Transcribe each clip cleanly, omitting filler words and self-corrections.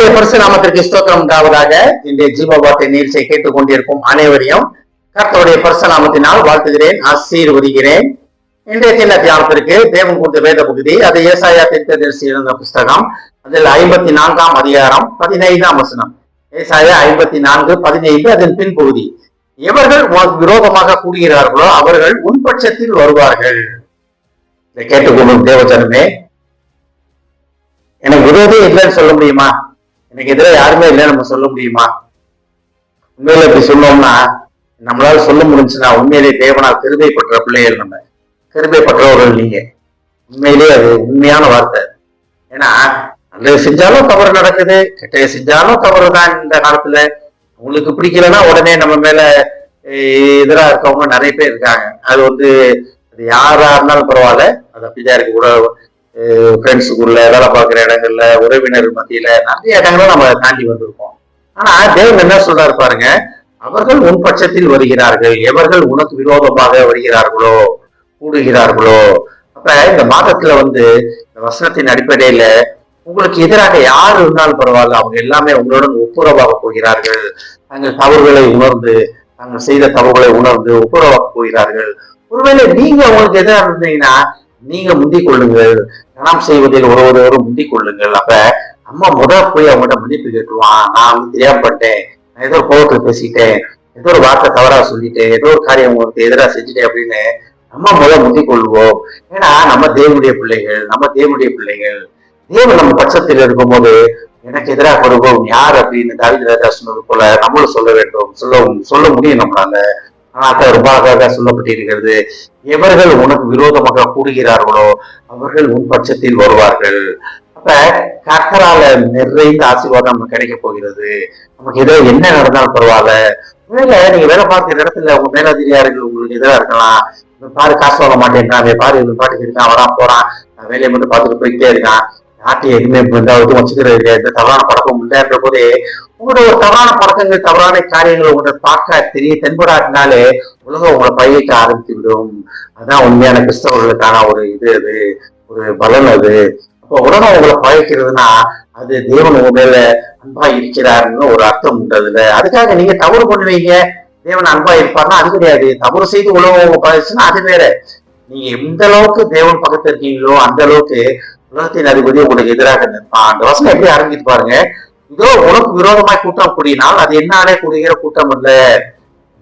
கர்த்தருடைய பரிசு நாமத்திற்கு ஸ்தோத்திரம் உண்டாவதாக. இன்றைய ஜீவவார்த்தை நிகழ்ச்சியை கேட்டுக் கொண்டிருக்கும் அனைவரையும் கர்த்தருடைய பரிசு நாமத்தினால் வாழ்த்துகிறேன், ஆசீர்வதிக்கிறேன். இன்றைய சின்ன தியானத்திற்கு தேவன் கொடுத்த வேத பகுதி, அது ஏசாயா தீர்க்கதரிசி எழுந்த புஸ்தகம், அதில் 54ஆம் அதிகாரம் 15ஆம் வசனம். ஏசாயா 54:15 அதன் பின்பகுதி. எவர்கள் உனக்கு விரோதமாக கூடுகிறார்களோ அவர்கள் உன் பட்சத்தில் வருவார்கள். இதை கேட்டுக்கொள்ளும் தேவஜனமே, எனக்கு விரோதே இல்லைன்னு சொல்ல முடியுமா? எனக்கு எதிராக யாருமே இல்லைன்னு நம்ம சொல்ல முடியுமா? உண்மையில இப்படி சொன்னோம்னா, நம்மளால சொல்ல முடிஞ்சுன்னா உண்மையிலே தேவனால் கிருபை பெற்ற பிள்ளைகள், நம்ம கிருபை பெற்றவர்கள் நீங்க. உண்மையிலேயே அது உண்மையான வார்த்தை. ஏன்னா நல்லது செஞ்சாலும் தவறு நடக்குது, கெட்டது செஞ்சாலும் தவறு தான். இந்த காலத்துல உங்களுக்கு பிடிக்கலன்னா உடனே நம்ம மேல எதிராக இருக்கவங்க நிறைய பேர் இருக்காங்க. அது அது யாரா இருந்தாலும் பரவாயில்ல, அது அப்படிதான் இருக்கு. கூட ஃப்ரெண்ட்ஸுக்குள்ள, வேலை பார்க்குற இடங்கள்ல, உறவினர் மத்தியில நிறைய இடங்களும் நம்ம தாண்டி வந்திருக்கோம். ஆனா தேவன் என்ன சொல்றாரு பாருங்க, அவர்கள் உன் பட்சத்தில் வருகிறார்கள், எவர்கள் உனக்கு விரோதமாக வருகிறார்களோ கூடுகிறார்களோ. அப்ப இந்த மாதத்துல இந்த வசனத்தின் அடிப்படையில உங்களுக்கு எதிராக யார் இருந்தாலும் பரவாயில்ல, அவங்க எல்லாமே உங்களுடன் ஒப்புரவாக போகிறார்கள். தங்கள் தவறுகளை உணர்ந்து, தாங்கள் செய்த தவறுகளை உணர்ந்து ஒப்புரவாக போகிறார்கள். ஒருவேளை நீங்க அவங்களுக்கு எதிராக இருந்தீங்கன்னா நீங்க முந்திக் கொள்ளுங்கள். கணம் செய்வதில் ஒருவரும் முந்திக் கொள்ளுங்கள். அப்ப நம்ம போய் அவங்கள்ட்ட மன்னிப்பு கேட்டுருவான். நான் தெரியாம பண்ணிட்டேன், நான் ஏதோ கோபத்துல பேசிட்டேன், ஏதோ ஒரு வார்த்தை தவறா சொல்லிட்டேன், ஏதோ ஒரு காரியம் உங்களுக்கு எதிராக செஞ்சுட்டேன் அப்படின்னு நம்ம முந்திக் கொள்வோம். ஏன்னா நம்ம தேவனுடைய பிள்ளைகள். தேவன் நம்ம பட்சத்தில் இருக்கும்போது எனக்கு எதிராக வருவோம் யார் அப்படின்னு தாவீது ராஜா சொன்னது போல நம்மளும் சொல்ல வேண்டும், சொல்ல முடியும் நம்மளால. ரொம்ப அழகாக சொல்லப்பட்டிருக்கிறது, எவர்கள் உனக்கு விரோதமாக கூடுகிறார்களோ அவர்கள் உன் பட்சத்தில் வருவார்கள். அப்ப கர்த்தரால நிறைந்த ஆசீர்வாதம் நமக்கு கிடைக்க போகிறது. நமக்கு ஏதோ என்ன நடந்தாலும் பரவாயில்ல. நீங்க வேலை பார்க்கிற இடத்துல உங்க மேலதிகாரிகள் உங்களுக்கு எதிராக இருக்கலாம். பாரு காசு வாங்க மாட்டேன்றான், பாரு இவன் பாட்டுக்கு இருக்கான், வரான் போறான், வேலையை மட்டும் பார்த்துட்டு போயிட்டே இருக்கான், நாட்டையை எதுவுமே வச்சுக்கிறது, எந்த தவறான பழக்கம் இல்லைன்ற போதே உங்களோட ஒரு தவறான பழக்கங்கள், தவறான காரியங்கள் உங்களை பார்க்க தென்படாட்டினாலே உலகம் உங்களை பயிரிக்க ஆரம்பித்து விடும். அதுதான் உண்மையான கிறிஸ்தவர்களுக்கான ஒரு ஒரு பலன். அது அப்போ உலகம் உங்களை பழக்கிறதுனா அது தேவன் உங்க மேல அன்பா இருக்கிறாருன்னு ஒரு அர்த்தம் உண்டு அதுல. அதுக்காக நீங்க தவறு பண்ணுவீங்க, தேவன் அன்பா இருப்பாருன்னா அது கிடையாது. தவறு செய்து உலகம் உங்க பழச்சுன்னா அது வேற. நீங்க எந்த அளவுக்கு தேவன் பக்கத்துல இருக்கீங்களோ அந்த அளவுக்கு உலகத்தின் அதிபதி உங்களுக்கு எதிராக நிற்பான். அந்த வசனம் எப்படி ஆரம்பித்து பாருங்க, இதோ உனக்கு விரோதமாய் கூட்டம் கூடினால் அது என்னாலே கூடுகிற கூட்டம் இல்ல.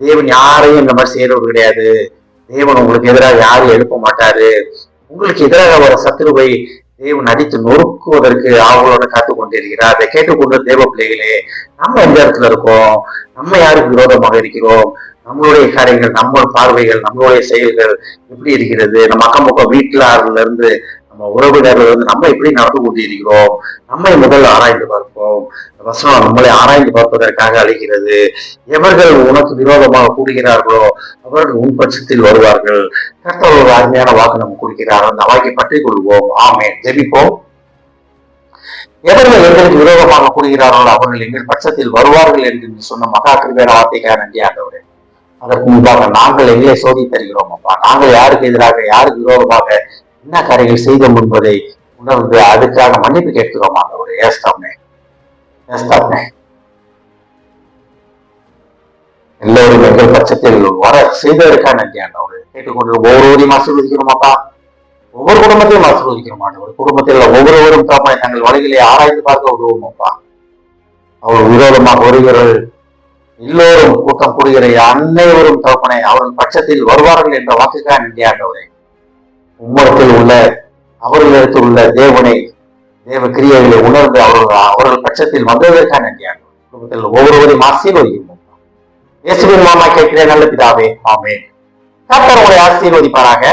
தேவன் யாரையும் இந்த மாதிரி செய்யறது கிடையாது. தேவன் உங்களுக்கு எதிராக யாரும் எழுப்ப மாட்டாரு. உங்களுக்கு எதிராக ஒரு சத்துருவை தேவன் அடித்து நொறுக்குவதற்கு அவங்களோட காத்து கொண்டிருக்கிறார். அதை கேட்டுக்கொண்டு தேவ பிள்ளைகளே, நம்ம எந்த இடத்துல இருக்கோம், நம்ம யாருக்கு விரோதமாக இருக்கிறோம், நம்மளுடைய காரியங்கள், நம்ம பார்வைகள், நம்மளுடைய செயல்கள் எப்படி இருக்கிறது, நம்ம அக்கம் பக்கம் வீட்டுல இருந்து நம்ம உறவினர்கள் நம்ம எப்படி நடந்து கொண்டு இருக்கிறோம், நம்மை முதல் ஆராய்ந்து பார்ப்போம். வசனம் நம்மளை ஆராய்ந்து பார்ப்பதற்காக அழைக்கிறது. எவர்கள் உனக்கு விரோதமாக கூடுகிறார்களோ அவர்கள் உன் பட்சத்தில் வருவார்கள். கர்த்தர் ஒரு அருமையான வாக்கு நம்ம கொடுக்கிறார், அந்த வாக்கை பற்றி கொள்வோம். ஆமென். ஜெபிப்போம். எவர்கள் எங்களுக்கு விரோதமாக கூடுகிறார்களோ அவர்கள் எங்கள் பட்சத்தில் வருவார்கள் என்று சொன்ன மகா கிருபையான வார்த்தைக்காக நன்றி ஆண்டவரே. அதற்கு முன்பாக நாங்கள் எங்களை சோதி தருகிறோம் அப்பா. நாங்கள் யாருக்கு எதிராக, யாருக்கு விரோதமாக என்ன காரியங்கள் செய்தோம் என்பதை உணர்ந்து அதுக்காக மன்னிப்பு கேட்கிறோம் ஆண்டவரே. ஏஸ்தாமே எல்லோரும் எங்கள் பட்சத்தில் வர செய்ததற்காக நன்றி ஆண்டவரே. கேட்டுக்கொண்டு ஒவ்வொருவரையும் ஆசீர்வதிக்கிறோம் அப்பா. ஒவ்வொரு குடும்பத்தையும் ஆசீர்வதிக்கிறோம் ஆண்டவரே. குடும்பத்தில் ஒவ்வொருவரும் தாப்பாய் தங்கள் வழிகளை ஆராய்ந்து பார்க்க உதவும் அப்பா. அவர்கள் விரோதமாக வருகிறவர்கள் எல்லோரும் கூட்டம் கூடுகிற அனைவரும் தகப்பனை அவர்கள் பட்சத்தில் வருவார்கள் என்ற வாக்குக்காக நன்றி ஆண்டவரே. உம்மத்தில் உள்ள அவர்களிடத்தில் உள்ள தேவனை, தேவ கிரியைகளை உணர்ந்து அவர்கள் பட்சத்தில் வந்ததற்காக நன்றி ஆண்டவரே. குடும்பத்தில் ஒவ்வொருவரையும் ஆசீர்வதிக்கும் இயேசுவின் நாமத்தில் கேட்கிறேன் நல்ல பிதாவே. ஆமென். கர்த்தர் உங்களை ஆசீர்வதிப்பாராக.